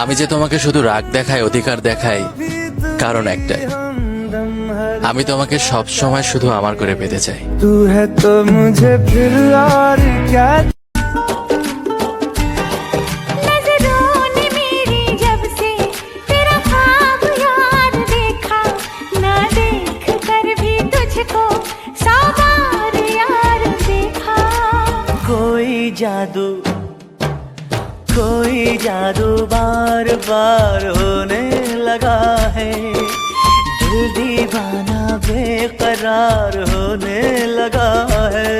আমি যে তোমাকে শুধু রাগ দেখাই, অধিকার দেখাই, কারণ একটাই, আমি তোমাকে সব সময় শুধু আমার করে পেতে চাই। तू है तो मुझे फिर और क्या। नजरों ने मेरी जब से तेरा ख्वाब यार देखा, ना देख कर भी तुझको 100 बार यार देखा। कोई जादू बार बार होने लगा है, दिल दीवाना बेकरार होने लगा है।